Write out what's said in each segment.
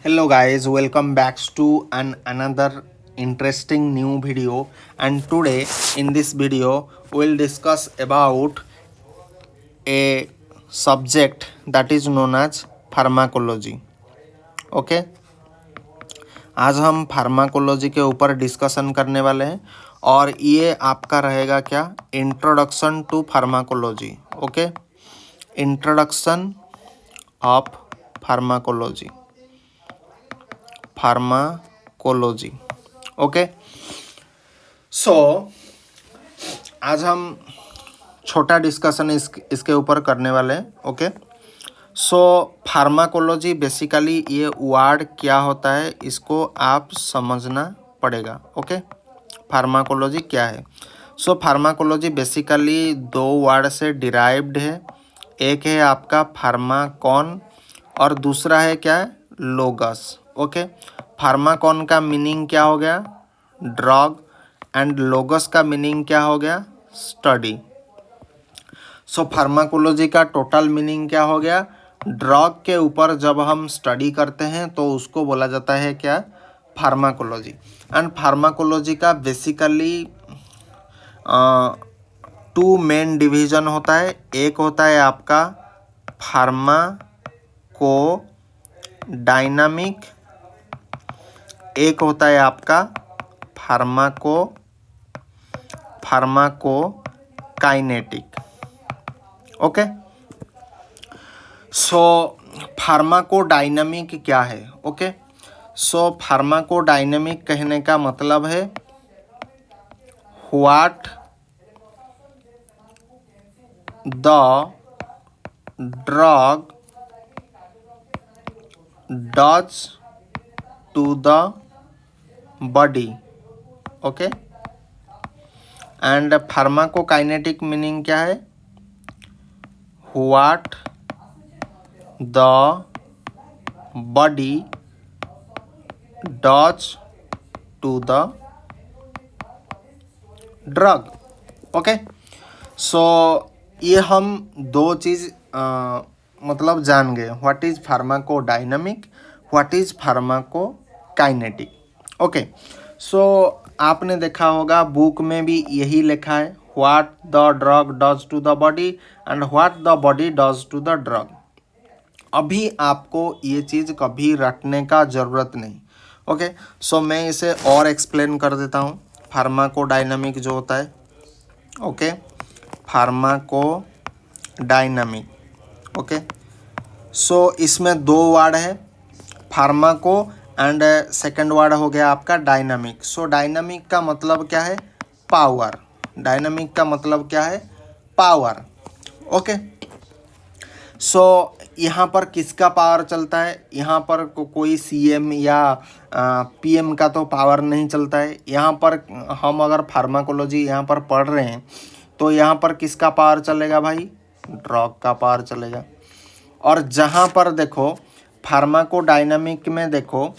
Hello guys, welcome back to another interesting new video, and today in this video we'll discuss about a subject that is known as pharmacology. Okay आज हम pharmacology के ऊपर discussion करने वाले हैं और ये आपका रहेगा क्या, introduction to pharmacology. Okay, introduction of pharmacology. Pharmacology. Okay, so आज हम छोटा डिस्कशन इसके ऊपर करने वाले हैं. ओके, सो फार्माकोलॉजी बेसिकली ये वर्ड क्या होता है इसको आप समझना पड़ेगा. ओके, फार्माकोलॉजी क्या है. सो फार्माकोलॉजी बेसिकली दो वर्ड से डिराइव्ड है. एक है आपका फार्माकॉन और दूसरा है क्या है, लोगस. ओके, फार्माकॉन का मीनिंग क्या हो गया, ड्रग, एंड लोगस का मीनिंग क्या हो गया, स्टडी. सो फार्माकोलॉजी का टोटल मीनिंग क्या हो गया, ड्रग के ऊपर जब हम स्टडी करते हैं तो उसको बोला जाता है क्या, फार्माकोलॉजी. एंड फार्माकोलॉजी का बेसिकली टू मेन डिवीज़न होता है. एक होता है आपका फार्माको डायनामिक, एक होता है आपका फार्माको काइनेटिक. ओके, सो फार्माको डायनामिक क्या है. ओके, सो फार्माको डायनामिक कहने का मतलब है what the drug does to the body. Okay, and pharmacokinetic meaning क्या है, what the body does to the drug. Okay, so ये हम दो चीज़ मतलब जान गए, what is pharmacodynamic, what is pharmacokinetic. Okay, so आपने देखा होगा बुक में भी यही लिखा है, what the drug does to the body and what the body does to the drug. अभी आपको ये चीज़ कभी रटने का ज़रूरत नहीं. ओके, सो मैं इसे और एक्सप्लेन कर देता हूँ. फार्माकोडायनामिक जो होता है, ओके, फार्माकोडायनामिक. ओके, सो इसमें दो वर्ड है, फार्माको एंड सेकंड वर्ड हो गया आपका डायनामिक. सो डायनामिक का मतलब क्या है, पावर. डायनामिक का मतलब क्या है, पावर. ओके, सो यहाँ पर किसका पावर चलता है, यहाँ पर कोई सीएम या पीएम का तो पावर नहीं चलता है. यहाँ पर हम अगर फार्माकोलॉजी यहाँ पर पढ़ रहे हैं तो यहाँ पर किसका पावर चलेगा भाई, ड्रग का पावर चलेगा. और जहाँ पर देखो फार्माकोडायनामिक में देखो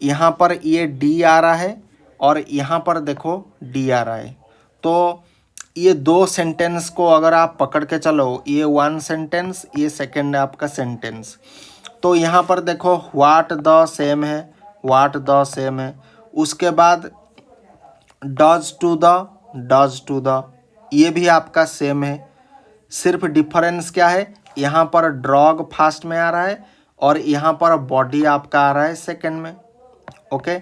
यहाँ पर ये डी आ रहा है और यहाँ पर देखो डी आ रहा है. तो ये दो सेंटेंस को अगर आप पकड़ के चलो, ये वन सेंटेंस, ये सेकंड आपका सेंटेंस. तो यहाँ पर देखो व्हाट द सेम है, व्हाट द सेम है. उसके बाद डज टू द ये भी आपका सेम है. सिर्फ डिफरेंस क्या है, यहाँ पर ड्रग फास्ट में आ रहा है और यहाँ पर बॉडी आपका आ रहा है सेकंड में. ओके,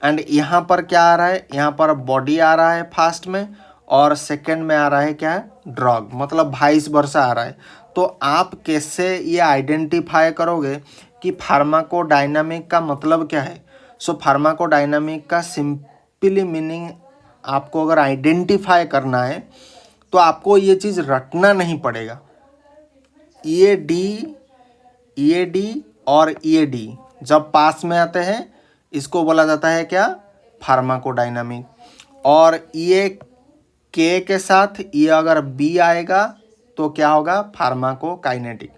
एंड यहाँ पर क्या आ रहा है, यहाँ पर बॉडी आ रहा है फास्ट में और सेकंड में आ रहा है क्या है, ड्रग. मतलब वाइस वर्सा आ रहा है. तो आप कैसे ये आइडेंटिफाई करोगे कि फार्माकोडायनामिक का मतलब क्या है. सो फार्माकोडायनामिक का सिंपली मीनिंग आपको अगर आइडेंटिफाई करना है तो आपको ये चीज़ रटना नहीं पड़ेगा. ये डी और ये डी जब पास में आते हैं इसको बोला जाता है क्या, फार्माकोडायनामिक. और ये के के साथ ये अगर बी आएगा तो क्या होगा, फार्माकोकाइनेटिक.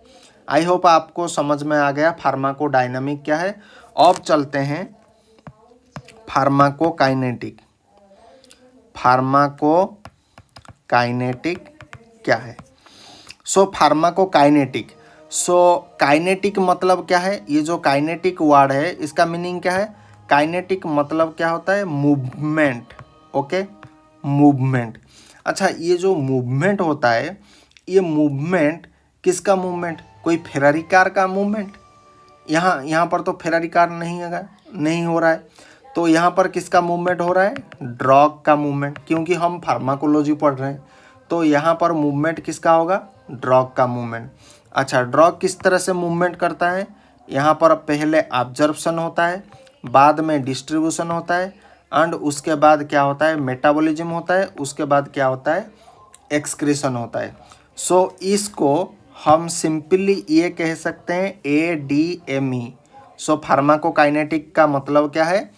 आई होप आपको समझ में आ गया फार्माकोडायनामिक क्या है. अब चलते हैं फार्माकोकाइनेटिक. फार्माकोकाइनेटिक क्या है. सो फार्माकोकाइनेटिक, सो काइनेटिक मतलब क्या है, ये जो काइनेटिक वर्ड है इसका मीनिंग क्या है, काइनेटिक मतलब क्या होता है, मूवमेंट। Okay, movement. अच्छा, ये जो मूवमेंट होता है, ये मूवमेंट किसका मूवमेंट, कोई फेरारी कार का मूवमेंट, यहाँ पर तो फेरारी कार नहीं हो रहा है, तो यहाँ पर किसका मूवमेंट हो रहा है, ड्रग का मूवमेंट, क्योंकि हम फार्माकोलॉजी पढ़ रहे हैं, तो यहाँ पर मूवमेंट किसका होगा, ड्रग का मूवमेंट। अच्छा, ड्रग किस तरह से मूवमेंट करता है, यहाँ पर पहले ऑब्जर्प्शन होता है, बाद में डिस्ट्रीब्यूशन होता है, एंड उसके बाद क्या होता है, मेटाबॉलिज्म होता है, उसके बाद क्या होता है, एक्सक्रीशन होता है। सो इसको हम सिंपली ये कह सकते हैं ADME। सो फार्माकोकाइनेटिक का मतलब क्या है,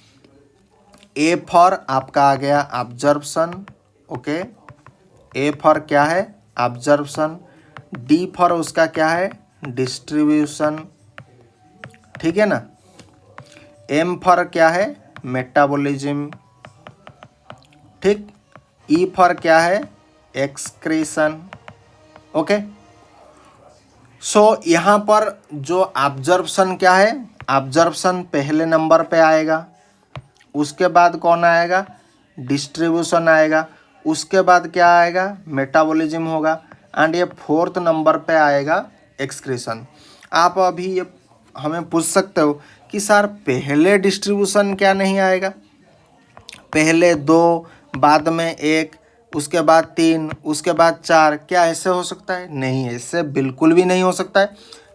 ए फॉर आपका आ गया ऑब्जर्प्शन, ओके, ए फॉर क्या है, ऑब्जर्प्शन, डी फॉर उसका क्या है, डिस्ट्रीब्यूशन, ठीक है ना, एम फॉर क्या है, मेटाबॉलिज्म, ठीक, ई फॉर क्या है, एक्सक्रीशन। ओके, सो यहाँ पर जो ऑब्जर्प्शन क्या है, ऑब्जर्प्शन पहले नंबर पे आएगा, उसके बाद कौन आएगा, डिस्ट्रीब्यूशन आएगा, उसके बाद क्या आएगा, मेटाबॉलिज्म होगा, एंड ये फोर्थ नंबर पे आएगा एक्सक्रीशन। आप अभी ये हमें पूछ सकते हो कि सर पहले डिस्ट्रीब्यूशन क्या नहीं आएगा, पहले 2, बाद में 1, उसके बाद 3, उसके बाद 4, क्या ऐसे हो सकता है, नहीं, ऐसे बिल्कुल भी नहीं हो सकता है।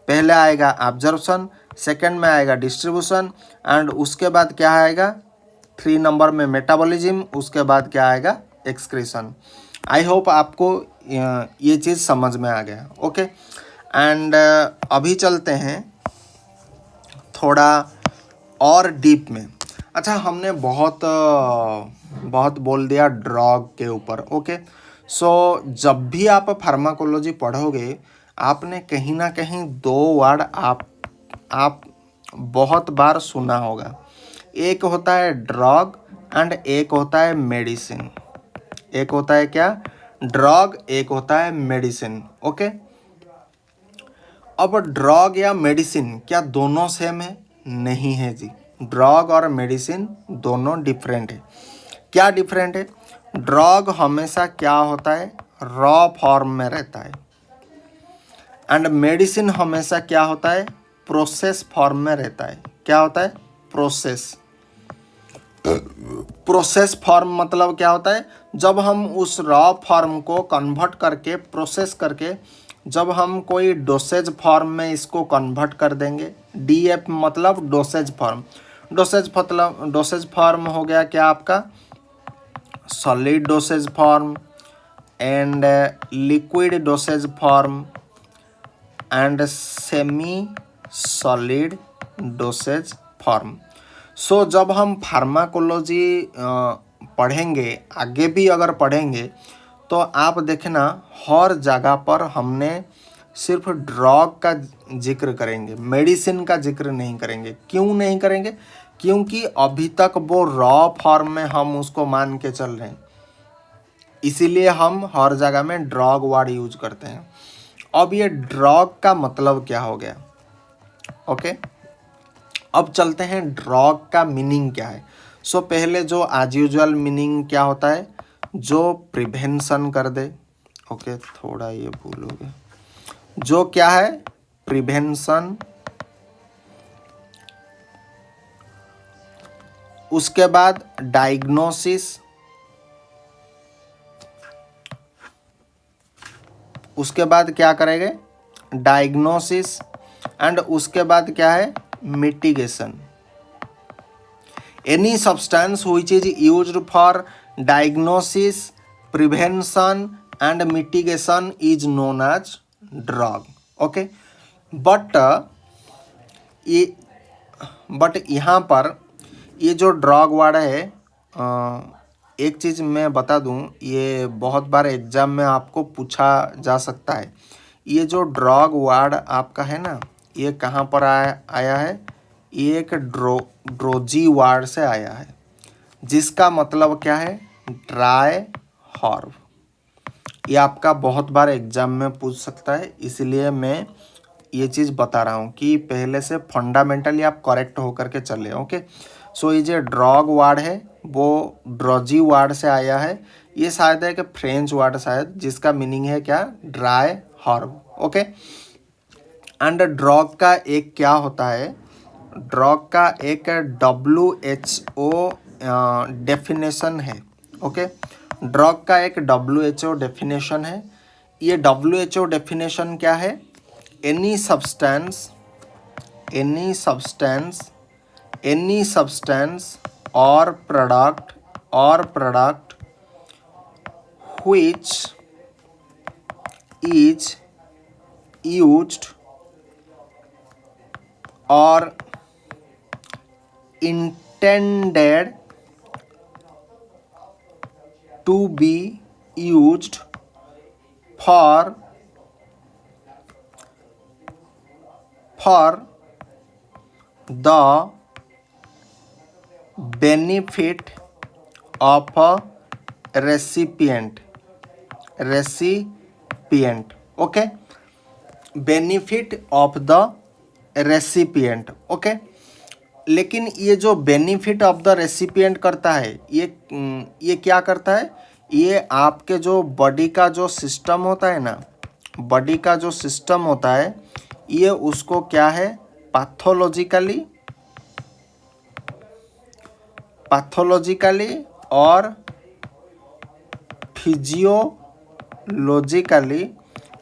पहले आएगा ऑब्जर्प्शन, सेकंड में आएगा डिस्ट्रीब्यूशन, एंड उसके बाद क्या आएगा, 3 नंबर में मेटाबॉलिज्म, उसके बाद क्या आएगा, एक्सक्रीशन। आई होप आपको ये चीज़ समझ में आ गया। ओके, एंड अभी चलते हैं थोड़ा और डीप में। अच्छा, हमने बहुत बोल दिया ड्रग के ऊपर। ओके, सो जब भी आप फार्माकोलॉजी पढ़ोगे, आपने कहीं ना कहीं 2 वर्ड आप बहुत बार सुना होगा, एक होता है ड्रग एंड एक होता है मेडिसिन। एक होता है क्या, ड्रग, एक होता है मेडिसिन। ओके, अब ड्रग या मेडिसिन क्या दोनों सेम है, नहीं है जी, ड्रग और मेडिसिन दोनों डिफरेंट है। क्या डिफरेंट है, ड्रग हमेशा क्या होता है, रॉ फॉर्म में रहता है, एंड मेडिसिन हमेशा क्या होता है, प्रोसेस फॉर्म में रहता है। क्या होता है, प्रोसेस फॉर्म मतलब क्या होता है, जब हम उस रॉ फॉर्म को कन्वर्ट करके, प्रोसेस करके, जब हम कोई डोसेज फॉर्म में इसको कन्वर्ट कर देंगे, DF मतलब डोसेज फॉर्म, डोसेज फॉर्म हो गया क्या आपका, solid dosage form and liquid dosage form and semi solid dosage form. So जब हम फार्माकोलॉजी पढ़ेंगे, आगे भी अगर पढ़ेंगे, तो आप देखना हर जगह पर हमने सिर्फ ड्रग का जिक्र करेंगे, मेडिसिन का जिक्र नहीं करेंगे। क्यों नहीं करेंगे, क्योंकि अभी तक वो रॉ फॉर्म में हम उसको मान के चल रहे हैं, इसीलिए हम हर जगह में ड्रग वर्ड यूज करते हैं। अब ये ड्रग का मतलब क्या हो गया। ओके, अब चलते हैं ड्रग का मीनिंग क्या है। सो पहले जो एज यूजुअल मीनिंग क्या होता है, जो प्रिवेंशन कर दे। ओके, थोड़ा ये भूल हो गया, जो क्या है, प्रिवेंशन, उसके बाद डायग्नोसिस, उसके बाद क्या करेंगे, डायग्नोसिस, एंड उसके बाद क्या है, mitigation. Any substance which is used for diagnosis, prevention and mitigation is known as drug. Okay, but यहाँ पर ये जो ड्रग वर्ड है, एक चीज़ मैं बता दूं, ये बहुत बार एग्जाम में आपको पूछा जा सकता है। ये जो ड्रग वर्ड आपका है ना, ये कहाँ पर आया है, ये एक ड्रोजी वर्ड से आया है, जिसका मतलब क्या है, ड्राई हर्ब। ये आपका बहुत बार एग्जाम में पूछ सकता है, इसलिए मैं ये चीज़ बता रहा हूँ कि पहले से फंडामेंटली आप करेक्ट होकर के चले। ओके, सो ये जो ड्रॉग वर्ड है वो ड्रॉजी वर्ड से आया है। ये शायद है कि फ्रेंच वर्ड शायद, जिसका मीनिंग है क्या, ड्राई हर्ब। ओके, एंड ड्रॉग का एक क्या होता है, ड्रॉग का एक WHO डेफिनेशन है। ओके, ड्रॉग का एक WHO डेफिनेशन है। ये WHO डेफिनेशन क्या है, एनी सब्सटेंस और product which is used or intended to be used for the benefit of a recipient। Okay, benefit of the recipient. Okay, लेकिन ये जो बेनिफिट ऑफ द रेसिपिएंट करता है, ये क्या करता है, ये आपके जो बॉडी का जो सिस्टम होता है ना, बॉडी का जो सिस्टम होता है, ये उसको क्या है, पैथोलॉजिकली और फिजियोलॉजिकली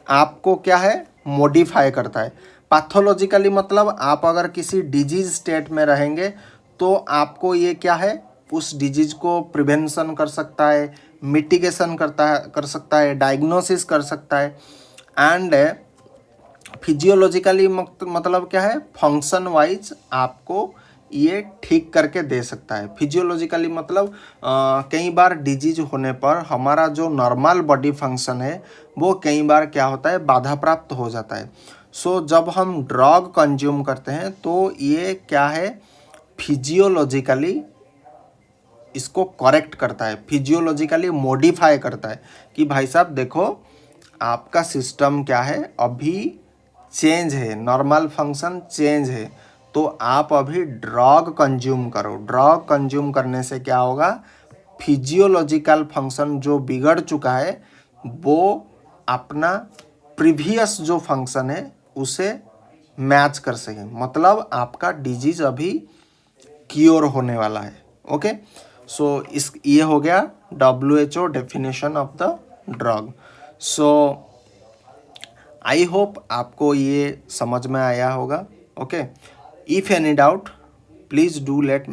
आपको क्या है, मॉडिफाई करता है। पैथोलॉजिकली मतलब आप अगर किसी डिजीज स्टेट में रहेंगे तो आपको ये क्या है, उस डिजीज को प्रिवेंशन कर सकता है, मिटिगेशन कर सकता है, डायग्नोसिस कर सकता है। एंड फिजियोलॉजिकली मतलब क्या है, फंक्शन वाइज आपको ये ठीक करके दे सकता है। फिजियोलॉजिकली मतलब कई बार डिजीज होने पर हमारा जो नॉर्मल बॉडी फंक्शन है वो कई बार क्या होता है, बाधा प्राप्त हो जाता है। सो जब हम ड्रग कंज्यूम करते हैं तो ये क्या है, फिजियोलॉजिकली इसको करेक्ट करता है, फिजियोलॉजिकली मॉडिफाई करता है कि भाई साहब देखो आपका सिस्टम क्या है, अभी चेंज है, नॉर्मल फंक्शन चेंज है, तो आप अभी ड्रग कंज्यूम करो। ड्रग कंज्यूम करने से क्या होगा, फिजियोलॉजिकल फंक्शन जो बिगड़ चुका है वो अपना प्रीवियस जो फंक्शन है उसे मैच कर सके, मतलब आपका डिजीज अभी क्योर होने वाला है। ओके, सो ये हो गया WHO definition of the drug. So I hope आपको ये समझ में आया होगा। Okay, if any doubt please do let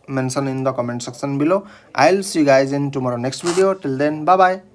mention in the comment section below. I'll see you guys in tomorrow next video. Till then, bye bye.